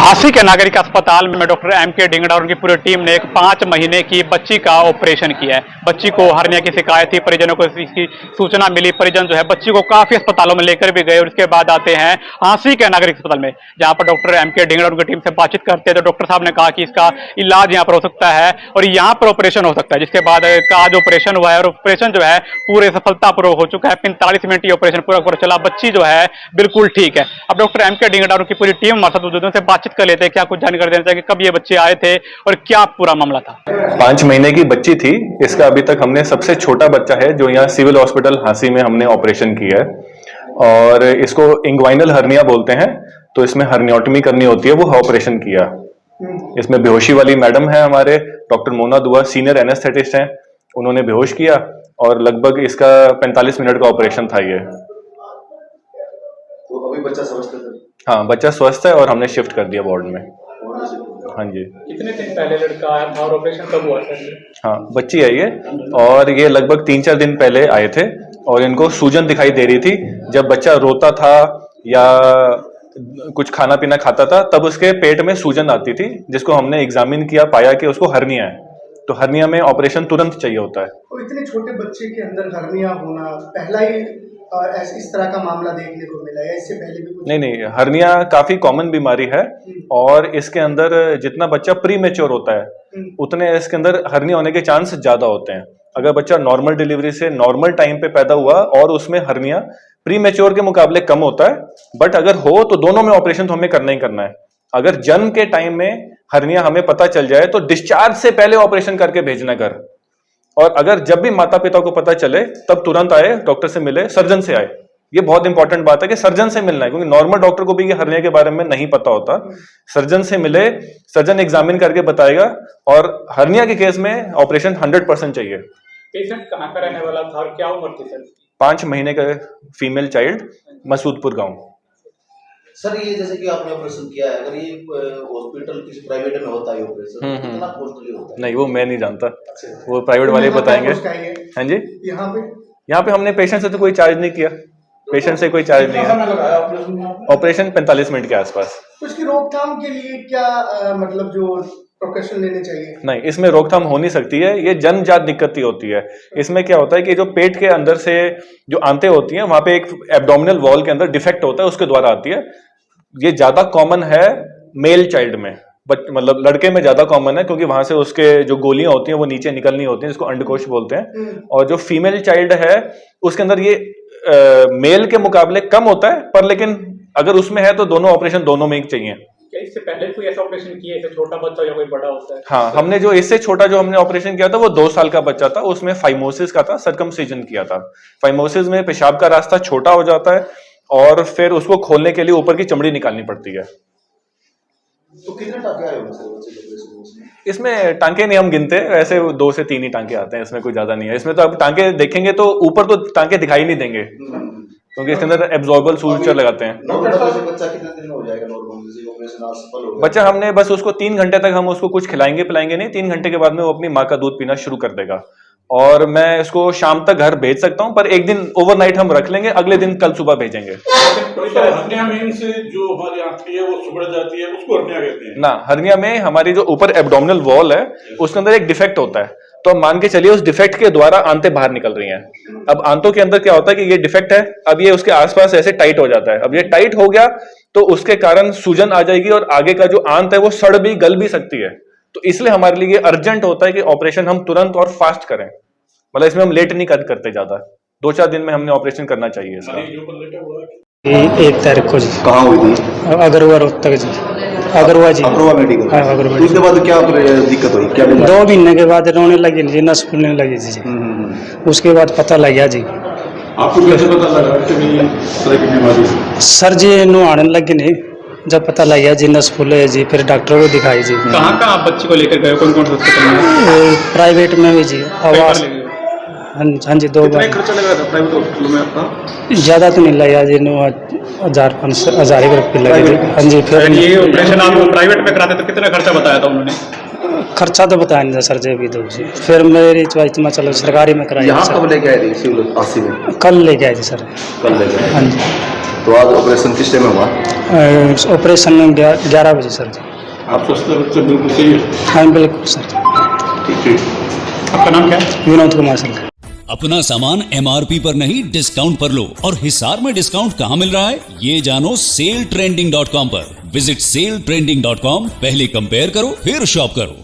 झांसी के नागरिक अस्पताल में डॉक्टर M.K. ढिंगड़ा और उनकी पूरी टीम ने एक 5 महीने की बच्ची का ऑपरेशन किया है। बच्ची को हर्निया की शिकायत थी, परिजनों को इसकी सूचना मिली। परिजन जो है बच्ची को काफी अस्पतालों में लेकर भी गए और उसके बाद आते हैं झांसी के नागरिक अस्पताल में, जहां पर डॉक्टर M.K. ढिंगड़ा और उनकी टीम से बातचीत करते हैं तो डॉक्टर साहब ने कहा कि इसका इलाज यहाँ पर हो सकता है और यहाँ पर ऑपरेशन हो सकता है। जिसके बाद आज ऑपरेशन हुआ है और ऑपरेशन जो है पूरे सफलतापूर्वक हो चुका है। 45 मिनट ये ऑपरेशन पूरा चला। बच्ची जो है बिल्कुल ठीक है। अब डॉक्टर M.K. ढिंगड़ा और उनकी पूरी टीम हमारे साथ से बातचीत कर लेते हैं, क्या कुछ जानकारी देना चाहिए, कब ये बच्चे आए थे और क्या पूरा मामला था। 5 महीने की बच्ची थी। इसका अभी तक हमने सबसे छोटा बच्चा है जो यहाँ सिविल हॉस्पिटल झांसी में हमने ऑपरेशन किया है और इसको इंग्वाइनल हर्निया बोलते हैं। तो इसमें हर्नियोटमी करनी होती है, वो ऑपरेशन किया। इसमें बेहोशी वाली मैडम है हमारे डॉक्टर मोना दुआ, सीनियर एनेस्थेटिस्ट हैं, उन्होंने बेहोश किया और लगभग इसका 45 मिनट का ऑपरेशन था ये। तो अभी बच्चा स्वस्थ है? हाँ, बच्चा स्वस्थ है और हमने शिफ्ट कर दिया वार्ड में। हाँ जी। कितने दिन पहले लड़का आया था और ऑपरेशन कब हुआ था? हाँ, बच्ची है ये और ये लगभग 3-4 दिन पहले आए थे और इनको सूजन दिखाई दे रही थी। जब बच्चा रोता था या कुछ खाना पीना खाता था तब उसके पेट में सूजन आती थी, जिसको हमने एग्जामिन किया, पाया कि उसको हर्निया है। तो हर्निया में ऑपरेशन तुरंत चाहिए होता है। और इतने छोटे बच्चे के अंदर हर्निया होना पहला ही इस तरह का मामला देखने को मिला है, इससे पहले भी कुछ? नहीं, हर्निया काफी कॉमन बीमारी है और इसके अंदर जितना बच्चा प्री मैच्योर होता है उतने इसके अंदर हर्निया होने के चांस ज्यादा होते हैं। अगर बच्चा नॉर्मल डिलीवरी से नॉर्मल टाइम पे पैदा हुआ और उसमें हर्निया प्री मैच्योर के मुकाबले कम होता है, बट अगर हो तो दोनों में ऑपरेशन तो हमें करना ही करना है। अगर जन्म के टाइम में हर्निया हमें पता चल जाए तो डिस्चार्ज से पहले ऑपरेशन करके भेजना घर, और अगर जब भी माता पिता को पता चले तब तुरंत आए, डॉक्टर से मिले, सर्जन से आए। ये बहुत इंपॉर्टेंट बात है कि सर्जन से मिलना है, क्योंकि नॉर्मल डॉक्टर को भी ये हर्निया के बारे में नहीं पता होता। सर्जन से मिले, सर्जन एग्जामिन करके बताएगा और हर्निया के केस में ऑपरेशन 100% चाहिए। पेशेंट कहाँ का रहने वाला था और क्या उम्र थी सर? 5 महीने का फीमेल चाइल्ड, मसूदपुर गांव। सर ये जैसे कि आपने ऑपरेशन किया है, अगर ये हॉस्पिटल किसी प्राइवेट में होता है ऑपरेशन, कितना कॉस्टली होता है? नहीं, वो मैं नहीं जानता, वो प्राइवेट वाले बताएंगे। हाँ जी, यहाँ पे हमने पेशेंट से तो कोई चार्ज नहीं किया, पेशेंट से कोई चार्ज नहीं है। ऑपरेशन 45 मिनट के आसपास। तो इसकी रोकथाम के लिए क्या मतलब जो प्रिकॉशन लेने चाहिए? नहीं, इसमें रोकथाम हो नहीं सकती है, ये जन्मजात दिक्कत ही होती है। इसमें क्या होता है कि जो पेट के अंदर से जो आंतें होती हैं वहां पे एक एब्डोमिनल वॉल के अंदर डिफेक्ट होता है, उसके द्वारा आती है। ये ज्यादा कॉमन है मेल चाइल्ड में, बट मतलब लड़के में ज्यादा कॉमन है, क्योंकि वहां से उसके जो गोलियां होती हैं वो नीचे निकलनी होती हैं, जिसको अंडकोश बोलते हैं। और जो फीमेल चाइल्ड है उसके अंदर ये मेल के मुकाबले कम होता है, पर लेकिन अगर उसमें है तो दोनों ऑपरेशन दोनों में ही चाहिए। क्या इससे पहले कोई ऐसा ऑपरेशन किया है, छोटा बच्चा या कोई बड़ा होता है? हाँ, हमने जो इससे छोटा जो हमने ऑपरेशन किया था वो 2 साल का बच्चा था, उसमें फाइमोसिस का था, सर्कमसिजन किया था। फाइमोसिस में पेशाब का रास्ता छोटा हो जाता है और फिर उसको खोलने के लिए ऊपर की चमड़ी निकालनी पड़ती है। तो कितने टांके आए होंगे सर बच्चे के ऑपरेशन में? इसमें टांके नहीं हम गिनते, ऐसे 2 से 3 ही टांके आते हैं, इसमें कोई ज्यादा नहीं है। इसमें तो आप टांके देखेंगे तो ऊपर तो टांके दिखाई नहीं देंगे, क्योंकि इसके अंदर एब्जॉर्बल सूचर लगाते हैं। बच्चा कितने दिन में हो जाएगा नॉर्मल, जैसे ऑपरेशन आज सफल हो गया? बच्चा हमने बस उसको 3 घंटे तक हम उसको कुछ खिलाएंगे पिलाएंगे नहीं, 3 घंटे के बाद में वो अपनी माँ का दूध पीना शुरू कर देगा और मैं इसको शाम तक घर भेज सकता हूँ, पर एक दिन ओवरनाइट हम रख लेंगे, अगले दिन कल सुबह भेजेंगे। हर्निया में से जो हमारी आंखें है वो सुबड़ जाती है, उसको हर्निया कहते हैं ना। हर्निया में हमारी जो ऊपर एब्डोमिनल वॉल है उसके अंदर एक डिफेक्ट होता है, तो हम मान के चलिए उस डिफेक्ट के द्वारा आंतें बाहर निकल रही हैं। अब आंतों के अंदर क्या होता है कि ये डिफेक्ट है, अब ये उसके आसपास ऐसे टाइट हो जाता है। अब ये टाइट हो गया तो उसके कारण सूजन आ जाएगी और आगे का जो आंत है वो सड़ भी गल भी सकती है। तो इसलिए हमारे लिए अर्जेंट होता है कि ऑपरेशन हम तुरंत और फास्ट करें, मतलब इसमें हम लेट नहीं करते ज्यादा। 2-4 दिन में हमने ऑपरेशन करना चाहिए इसका। 1 तारीख को जी। कहाँ हुई थी? अगरवा रोहतक जी। अगरवा जी, अगरवा मेडिकल। हाँ, अगरवा। उसके बाद क्या दिक्कत हुई, क्या? 2 महीने के बाद रोने लगी जी, नस फूलने लगी जी। उसके बाद पता लग गया जी। आपको कैसे पता लगा कि इस तरह की बीमारी? सर जी नुहाने लगे नहीं, जब पता लग गया जी नस फूले जी, फिर डॉक्टर को दिखाई जी। कहाँ आप बच्ची को लेकर गए, कौन कौन से हॉस्पिटल में? प्राइवेट में भी जी, आवास। हाँ जी, 2 बार। खर्चा लगा था प्राइवेट हॉस्पिटल में आपका? ज्यादा तो नहीं लगा जी, 9,000-5,000 रुपये लगे थे। हाँ जी। फिर ये ऑपरेशन आप प्राइवेट में कराते तो कितना खर्चा बताया था उन्होंने? खर्चा तो बताया नहीं था सर जी अभी तो जी। फिर मेरी चॉइस में चलो सरकारी में कराई यहाँ सर। कब लेके आए थे सिविल 80 में? कल लेके आए थे सर। कल लेके आए। हाँ जी। तो आज ऑपरेशन किस टाइम में हुआ? ऑपरेशन 11 बजे सर जी। आप स्वस्थ बच्चे बिल्कुल सही है। हाँ बिल्कुल सर। ठीक। आपका नाम क्या है? विनोद कुमार सर। अपना सामान MRP पर नहीं डिस्काउंट पर लो। और हिसार में डिस्काउंट कहाँ मिल रहा है ये जानो SaleTrending.com पर। Visit SaleTrending.com। पहले कंपेयर करो फिर शॉप करो।